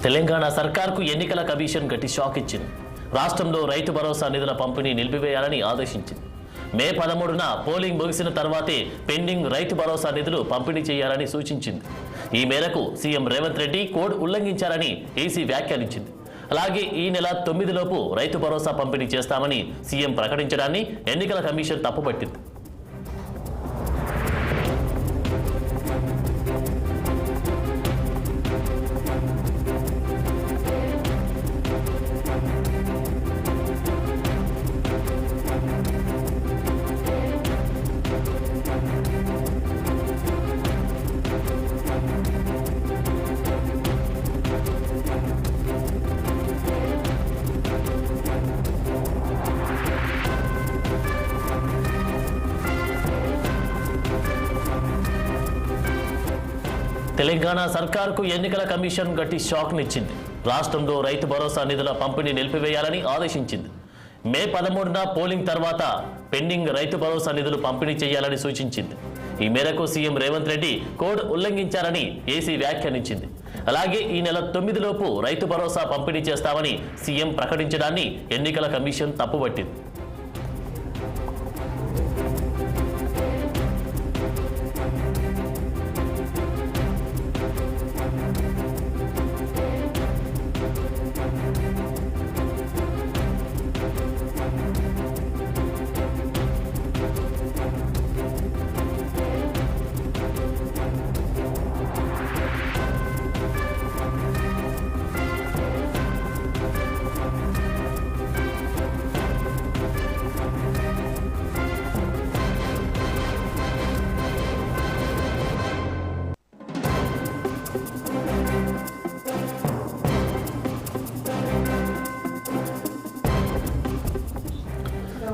తెలంగాణ సర్కార్కు ఎన్నికల కమిషన్ గట్టి షాక్ ఇచ్చింది. రాష్ట్రంలో రైతు భరోసా నిధుల పంపిణీ నిలిపివేయాలని ఆదేశించింది. మే 13న పోలింగ్ ముగిసిన తర్వాతే పెండింగ్ రైతు భరోసా నిధులు పంపిణీ చేయాలని సూచించింది. ఈ మేరకు సీఎం రేవంత్ రెడ్డి కోడ్ ఉల్లంఘించారని ఈసీ వ్యాఖ్యానించింది. అలాగే ఈ నెల 9లోపు రైతు భరోసా పంపిణీ చేస్తామని సీఎం ప్రకటించడాన్ని ఎన్నికల కమిషన్ తప్పుపట్టింది. తెలంగాణ సర్కార్కు ఎన్నికల కమిషన్ గట్టి షాక్నిచ్చింది. రాష్ట్రంలో రైతు భరోసా నిధుల పంపిణీ నిలిపివేయాలని ఆదేశించింది. మే 13న పోలింగ్ తర్వాత పెండింగ్ రైతు భరోసా నిధులు పంపిణీ చేయాలని సూచించింది. ఈ మేరకు సీఎం రేవంత్ రెడ్డి కోడ్ ఉల్లంఘించారని ఏసీ వ్యాఖ్యానించింది. అలాగే ఈ నెల 9లోపు రైతు భరోసా పంపిణీ చేస్తామని సీఎం ప్రకటించడాన్ని ఎన్నికల కమిషన్ తప్పుపట్టింది.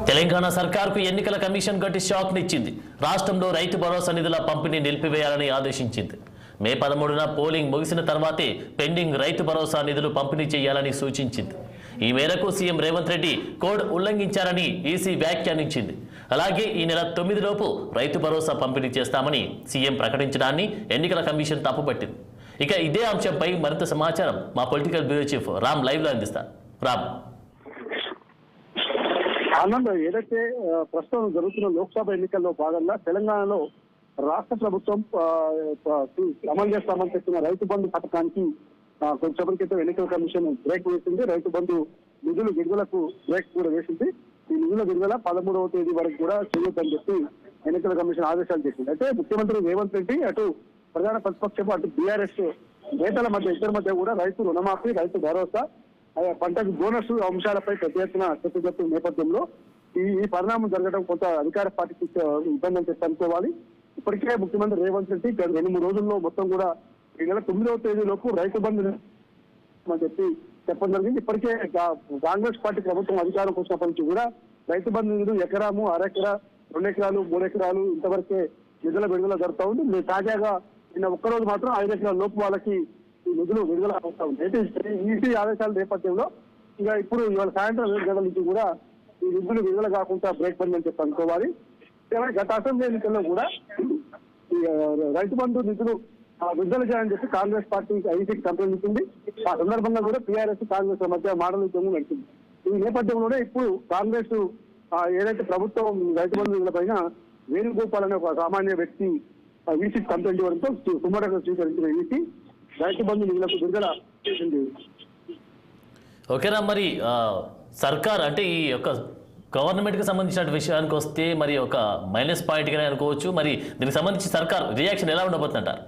తెలంగాణ సర్కార్కు ఎన్నికల కమిషన్ గట్టి షాక్నిచ్చింది. రాష్ట్రంలో రైతు భరోసా నిధుల పంపిణీ నిలిపివేయాలని ఆదేశించింది. మే 13న పోలింగ్ ముగిసిన తర్వాతే పెండింగ్ రైతు భరోసా నిధులు పంపిణీ చేయాలని సూచించింది. ఈ మేరకు సీఎం రేవంత్ రెడ్డి కోడ్ ఉల్లంఘించారని ఈసీ వ్యాఖ్యానించింది. అలాగే ఈ నెల 9లోపు రైతు భరోసా పంపిణీ చేస్తామని సీఎం ప్రకటించడాన్ని ఎన్నికల కమిషన్ తప్పుపట్టింది. ఇక ఇదే అంశంపై మరింత సమాచారం మా పొలిటికల్ బ్యూరో చీఫ్ రామ్ లైవ్లో అందిస్తారు. రామ్, ఆనంద్, ఏదైతే ప్రస్తుతం జరుగుతున్న లోక్సభ ఎన్నికల్లో భాగంగా తెలంగాణలో రాష్ట్ర ప్రభుత్వం అమలు చేస్తామని చెప్పిన రైతు బంధు పథకానికి కొంచెం క్రితం ఎన్నికల కమిషన్ బ్రేక్ వేసింది. రైతు బంధు నిధుల విడుదలకు బ్రేక్ కూడా వేసింది. ఈ నిధుల విడుదల 13వ తేదీ వరకు కూడా చేయొద్దని చెప్పి ఎన్నికల కమిషన్ ఆదేశాలు చేసింది. అయితే ముఖ్యమంత్రి రేవంత్ రెడ్డి అటు ప్రధాన ప్రతిపక్షం అటు బీఆర్ఎస్ నేతల మధ్య ఇద్దరి మధ్య కూడా రైతు రుణమాఫీ, రైతు భరోసా, పంటకు బోనస్ అంశాలపై పెద్ద ఎత్తున చర్చ జరుపుతున్న నేపథ్యంలో ఈ పరిణామం జరగడం కొంత అధికార పార్టీకి ఇబ్బంది అని చెప్పి అనుకోవాలి. ఇప్పటికే ముఖ్యమంత్రి రేవంత్ రెడ్డి 2-3 రోజుల్లో మొత్తం కూడా ఈ నెల 9వ తేదీలోపు రైతు బంధు అని చెప్పి చెప్పడం జరిగింది. ఇప్పటికే కాంగ్రెస్ పార్టీ ప్రభుత్వం అధికారంకి వచ్చినప్పటి నుంచి కూడా రైతు బంధు నిధులు ఎకరాము, అరెకరా, 2 ఎకరాలు, 3 ఎకరాలు ఇంతవరకే నిధుల విడుదల జరుగుతూ ఉంది. తాజాగా నిన్న ఒక్కరోజు మాత్రం 5 ఎకరాల లోపు వాళ్ళకి ఈ నిధులు విడుదల అవుతా ఉంది. అయితే ఈసీ ఆదేశాల నేపథ్యంలో ఇప్పుడు ఇవాళ సాయంత్రం 7 గంటల నుంచి కూడా ఈ నిధులు విడుదల కాకుండా బ్రేక్ బంద్ అని చెప్పి అనుకోవాలి. గత అసెంబ్లీ ఎన్నికల్లో కూడా ఈ రైతు బంధు నిధులు విడుదల చేయాలని చెప్పి కాంగ్రెస్ పార్టీ ఈసీకి కంప్లైంట్ ఇచ్చింది. ఆ సందర్భంగా కూడా టీఆర్ఎస్ కాంగ్రెస్ మధ్య మాటల యుద్ధం నడిచింది. ఈ నేపథ్యంలోనే ఇప్పుడు కాంగ్రెస్ ఏదైతే ప్రభుత్వం రైతు బంధు నిధుల పైన వేణుగోపాల్ అనే ఒక సామాన్య వ్యక్తి ఈసీకి కంప్లైంట్ ఇవ్వడంతో సుమారుగా స్వీకరించిన ఈసీ రైతు బంధు నిధులకు విడుదల చేసింది. ఓకేనా, మరి సర్కార్ అంటే ఈ యొక్క గవర్నమెంట్కి సంబంధించిన విషయానికి వస్తే మరి ఒక మైనస్ పాయింట్గానే అనుకోవచ్చు. మరి దీనికి సంబంధించి సర్కార్ రియాక్షన్ ఎలా ఉండబోతుందంటారు?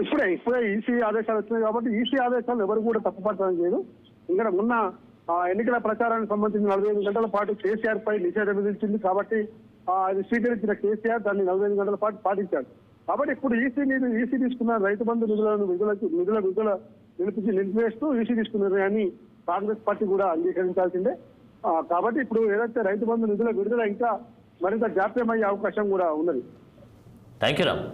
ఇప్పుడే ఈసీ ఆదేశాలు వచ్చినాయి కాబట్టి ఈసీ ఆదేశాలు ఎవరు కూడా తప్పుపట్టడం లేదు. ఇంకా ఉన్న ఎన్నికల ప్రచారానికి సంబంధించి 45 గంటల పాటు కేసీఆర్ పై నిషేధం విధించింది కాబట్టి అది స్వీకరించిన కేసీఆర్ దాన్ని 45 గంటల పాటు పాటించాడు. కాబట్టి ఇప్పుడు ఈసీ తీసుకున్న రైతు బంధు నిధుల విడుదల నిలిపివేస్తూ ఈసీ తీసుకున్న నిర్ణయాన్ని కాంగ్రెస్ పార్టీ కూడా అంగీకరించాల్సిందే. కాబట్టి ఇప్పుడు ఏదైతే రైతు బంధు నిధుల విడుదల ఇంకా మరింత జాప్యమయ్యే అవకాశం కూడా ఉన్నది. Thank you Ram.